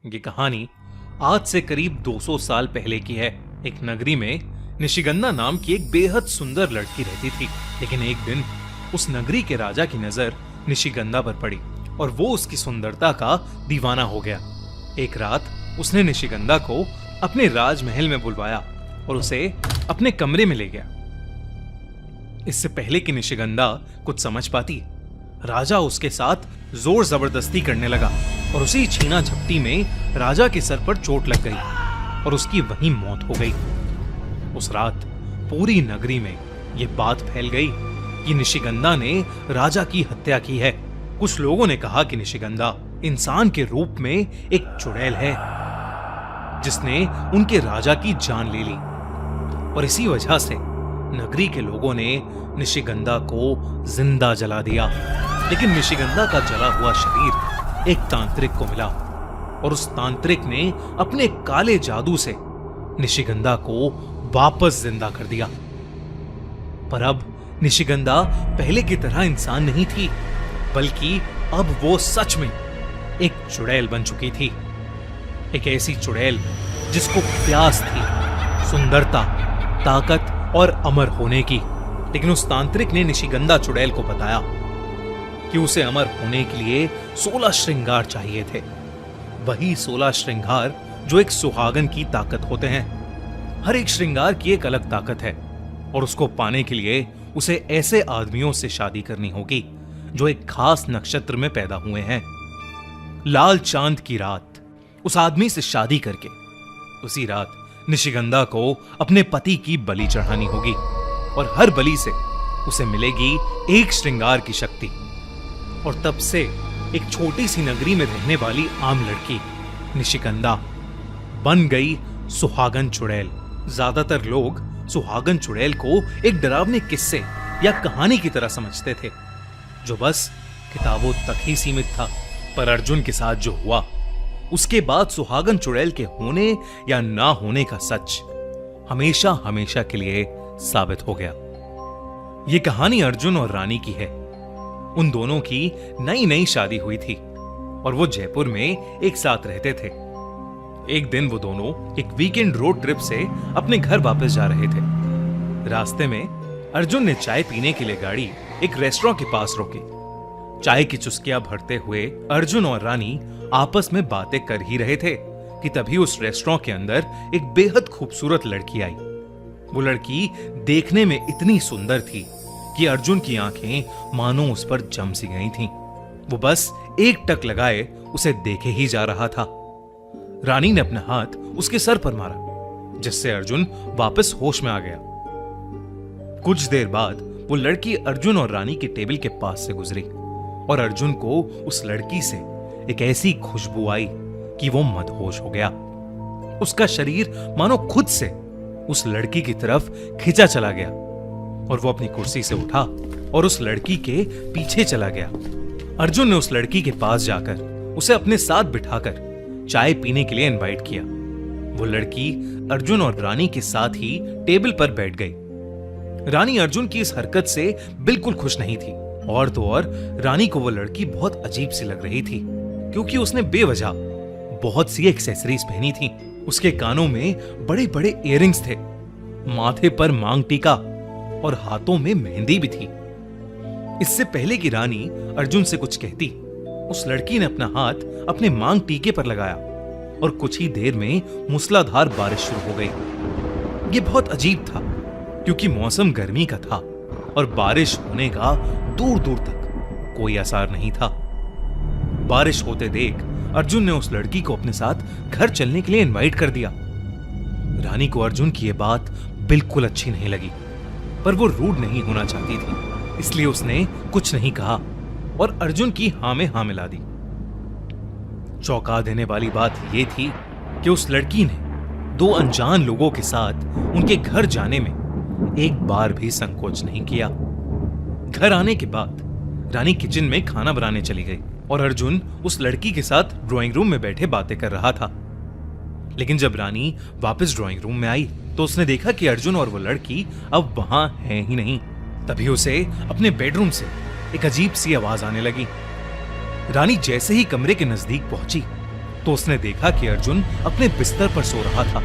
ये कहानी आज से करीब 200 साल पहले की है। एक नगरी में निशिगंधा नाम की एक बेहद सुंदर लड़की रहती थी। लेकिन एक दिन उस नगरी के राजा की नजर निशिगंधा पर पड़ी और वो उसकी सुंदरता का दीवाना हो गया। एक रात उसने निशिगंधा को अपने राजमहल में बुलवाया और उसे अपने कमरे में ले गया। इससे पहले कि निशिगंधा कुछ समझ पाती, राजा उसके साथ जोर जबरदस्ती करने लगा और उसी छीना झपटी में राजा के सर पर चोट लग गई और उसकी वहीं मौत हो गई। उस रात पूरी नगरी में यह बात फैल गई कि निशिगंधा ने राजा की हत्या की है। कुछ लोगों ने कहा कि निशिगंधा इंसान के रूप में एक चुड़ैल है जिसने उनके राजा की जान ले ली और इसी वजह से नगरी के लोगों ने निशिगंधा को जिंदा जला दिया। लेकिन निशिगंधा का जला हुआ शरीर एक तांत्रिक को मिला और उस तांत्रिक ने अपने काले जादू से निशिगंधा को वापस जिंदा कर दिया। पर अब निशिगंधा पहले की तरह इंसान नहीं थी, बल्कि अब वो सच में एक चुड़ैल बन चुकी थी। एक ऐसी चुड़ैल जिसको प्यास थी सुंदरता, ताकत और अमर होने की। लेकिन उस तांत्रिक ने निशिगंधा चुड़ैल को बताया कि उसे अमर होने के लिए 16 श्रृंगार चाहिए थे। वही 16 श्रृंगार जो एक सुहागन की ताकत होते हैं। हर एक श्रृंगार की एक अलग ताकत है और उसको पाने के लिए उसे ऐसे आदमियों से शादी करनी होगी जो एक खास नक्षत्र में पैदा हुए हैं। लाल चांद की रात उस आदमी से शादी करके उसी रात निशिगंधा को अपने पति की बलि चढ़ानी होगी और हर बलि से उसे मिलेगी एक श्रृंगार की शक्ति। और तब से एक छोटी सी नगरी में रहने वाली आम लड़की निशिगंधा बन गई सुहागन चुड़ैल। ज्यादातर लोग सुहागन चुड़ैल को एक डरावने किस्से या कहानी की तरह समझते थे जो बस किताबों तक ही सीमित था। पर अर्जुन के साथ जो हुआ उसके बाद सुहागन चुड़ैल के होने या ना होने का सच हमेशा हमेशा के लिए साबित हो गया। यह कहानी अर्जुन और रानी की है। उन दोनों की नई नई शादी हुई थी और वो जयपुर में एक साथ रहते थे। एक दिन वो दोनों एक वीकेंड रोड ट्रिप से अपने घर वापस जा रहे थे। रास्ते में अर्जुन ने चाय पीने के लिए गाड़ी एक रेस्टोरेंट के पास रोकी। चाय की चुस्कियां भरते हुए अर्जुन और रानी आपस में बातें कर ही रहे थे कि तभी उस रेस्टोरेंट के अंदर एक बेहद खूबसूरत लड़की आई। वो लड़की देखने में इतनी सुंदर थी कि अर्जुन की आंखें मानो उस पर जम सी गई थीं। वो बस एक टक लगाए उसे देखे ही जा रहा था। रानी ने अपना हाथ उसके सर पर मारा जिससे अर्जुन वापस होश में आ गया। कुछ देर बाद वो लड़की अर्जुन और रानी के टेबल के पास से गुजरी और अर्जुन को उस लड़की से एक ऐसी खुशबू आई कि वो मदहोश हो गया। उसका शरीर मानो खुद से उस लड़की की तरफ खिंचा चला गया और वो अपनी कुर्सी से उठा और उस लड़की के पीछे चला गया। अर्जुन ने उस लड़की के पास जाकर उसे अपने साथ बिठाकर चाय पीने के लिए इनवाइट किया। वो लड़की अर्जुन और रानी के साथ ही टेबल पर बैठ गई। रानी अर्जुन की इस हरकत से बिल्कुल खुश नहीं थी और तो और रानी को वो लड़की बहुत अजीब सी लग रही थी क्योंकि उसने बेवजह बहुत सी एक्सेसरीज पहनी थी। उसके कानों में बड़े बड़े इयररिंग्स थे, माथे पर मांग टीका और हाथों में मेहंदी भी थी। इससे पहले कि रानी अर्जुन से कुछ कहती, उस लड़की ने अपना हाथ अपने मांग टीके पर लगाया और कुछ ही देर में मूसलाधार बारिश शुरू हो गई। यह बहुत अजीब था क्योंकि मौसम गर्मी का था और बारिश होने का दूर दूर तक कोई आसार नहीं था। बारिश होते देख अर्जुन ने उस लड़की को अपने साथ घर चलने के लिए इनवाइट कर दिया। रानी को अर्जुन की यह बात बिल्कुल अच्छी नहीं लगी, पर वो रूड नहीं होना चाहती थी, इसलिए उसने कुछ नहीं कहा और अर्जुन की हां में हां मिला दी। चौंका देने वाली बात यह थी कि उस लड़की ने दो अनजान लोगों के साथ उनके घर जाने में एक बार भी संकोच नहीं किया। घर आने के बाद रानी किचन में खाना बनाने चली गई और अर्जुन उस लड़की के साथ ड्राइंग रूम में बैठे बातें कर रहा था। लेकिन जब रानी वापस ड्राइंग रूम में आई तो उसने देखा कि अर्जुन और वो लड़की अब वहां है ही नहीं। तभी उसे अपने बेडरूम से एक अजीब सी आवाज आने लगी। रानी जैसे ही कमरे के नजदीक पहुंची तो उसने देखा कि अर्जुन अपने बिस्तर पर सो रहा था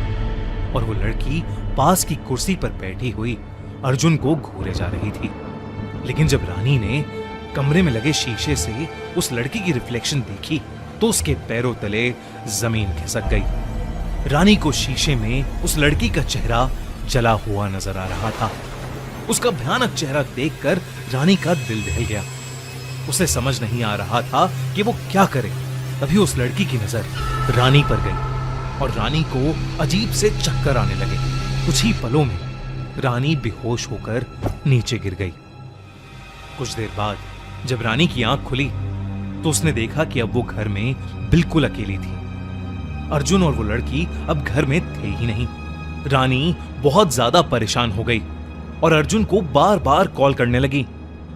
और वो लड़की पास की कुर्सी पर बैठी हुई अर्जुन को घूरे जा रही थी। लेकिन जब रानी ने कमरे में लगे शीशे से उस लड़की की रिफ्लेक्शन देखी तो उसके पैरों तले जमीन खिसक गई। रानी को शीशे में उस लड़की का चेहरा जला हुआ नजर आ रहा था। उसका भयानक चेहरा देखकर रानी का दिल दहल गया। उसे समझ नहीं आ रहा था कि वो क्या करे। तभी उस लड़की की नजर रानी पर गई और रानी को अजीब से चक्कर आने लगे। कुछ ही पलों में रानी बेहोश होकर नीचे गिर गई। कुछ देर बाद जब रानी की आंख खुली तो उसने देखा कि अब वो घर में बिल्कुल अकेली थी। अर्जुन और वो लड़की अब घर में थे ही नहीं। रानी बहुत ज्यादा परेशान हो गई और अर्जुन को बार बार कॉल करने लगी,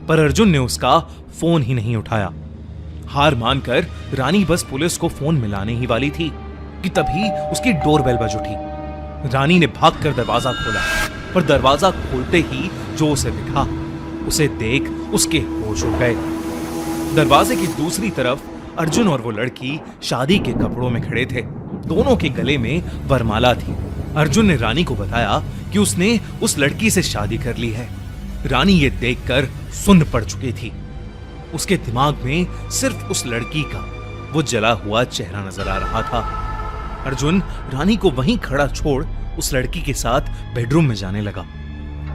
पर अर्जुन ने उसका फोन ही नहीं उठाया। हार मानकर रानी बस पुलिस को फोन मिलाने ही वाली थी कि तभी उसकी डोरबेल बज उठी। रानी ने भागकर दरवाजा खोला, पर दरवाजा खोलते ही जो उसे दिखा उसे देख उसके होश उड़ गए। दरवाजे की दूसरी तरफ अर्जुन और वो लड़की शादी के कपड़ों में खड़े थे। दोनों के गले में वरमाला थी। अर्जुन ने रानी को बताया कि उसने उस लड़की से शादी कर ली है। रानी ये देखकर सुन्न पड़ चुकी थी। उसके दिमाग में सिर्फ उस लड़की का वो जला हुआ चेहरा नजर आ रहा था। अर्जुन रानी को वहीं खड़ा छोड़ उस लड़की के साथ बेडरूम में जाने लगा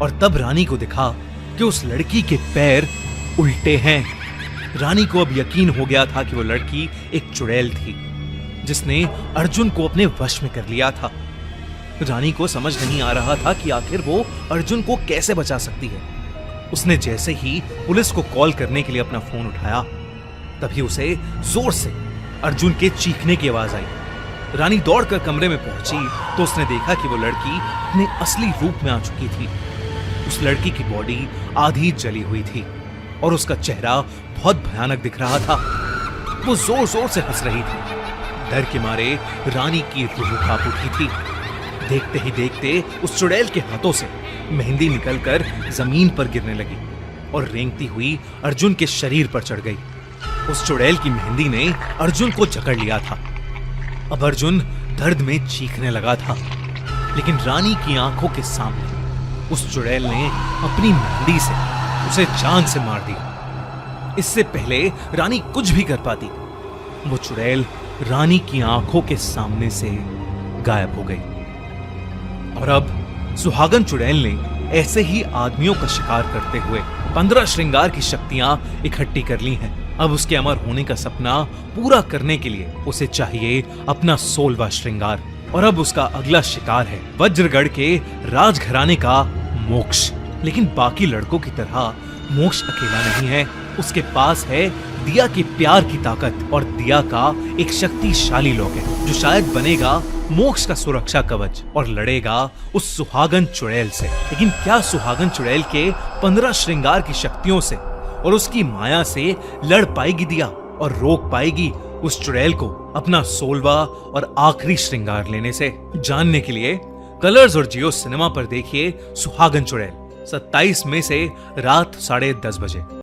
और तब रानी को दिखा कि उस लड़की के पैर उल्टे हैं। रानी को अब यकीन हो गया था कि वो लड़की एक चुड़ैल थी जिसने अर्जुन को अपने वश में कर लिया था। रानी को समझ नहीं आ रहा था कि आखिर वो अर्जुन को कैसे बचा सकती है। उसने जैसे ही पुलिस को कॉल करने के लिए अपना फोन उठाया तभी उसे जोर से अर्जुन के चीखने की आवाज आई। रानी दौड़कर कमरे में पहुंची तो उसने देखा कि वो लड़की अपने असली रूप में आ चुकी थी। उस लड़की की बॉडी आधी जली हुई थी और उसका चेहरा बहुत भयानक दिख रहा था। वो जोर जोर से हंस रही थी। डर के मारे रानी की रूह कांप उठी थी। देखते ही देखते उस चुड़ैल के हाथों से मेहंदी निकलकर जमीन पर गिरने लगी और रेंगती हुई अर्जुन के शरीर पर चढ़ गई। उस चुड़ैल की मेहंदी ने अर्जुन को जकड़ लिया था। अब अर्जुन दर्द में चीखने लगा था, लेकिन रानी की आंखों के सामने उस चुड़ैल ने अपनी मेहंदी से उसे जान से मार दिया। इससे पहले रानी कुछ भी कर पाती, वो चुड़ैल रानी की आंखों के सामने से गायब हो गई। और अब सुहागन चुड़ैल ने ऐसे ही आदमियों का शिकार करते हुए 15 श्रृंगार की शक्तियां इकट्ठी कर ली हैं। अब उसके अमर होने का सपना पूरा करने के लिए उसे चाहिए अपना 16वां श्रृंगार। और अब उसका अगला शिकार है वज्रगढ़ के राजघराने का मोक्ष। लेकिन बाकी लड़कों की तरह मोक्ष अकेला नहीं है। उसके पास है दिया के प्यार की ताकत और दिया का एक शक्तिशाली लॉकेट जो शायद बनेगा मोक्ष का सुरक्षा कवच और लड़ेगा उस सुहागन चुड़ैल से। लेकिन क्या सुहागन चुड़ैल के 15 श्रृंगार की शक्तियों से और उसकी माया से लड़ पाएगी दिया और रोक पाएगी उस चुड़ैल को अपना 16वां और आखिरी श्रृंगार लेने से? जानने के लिए कलर्स और जियो सिनेमा पर देखिए सुहागन चुड़ैल 27 मई से रात 10:30 बजे।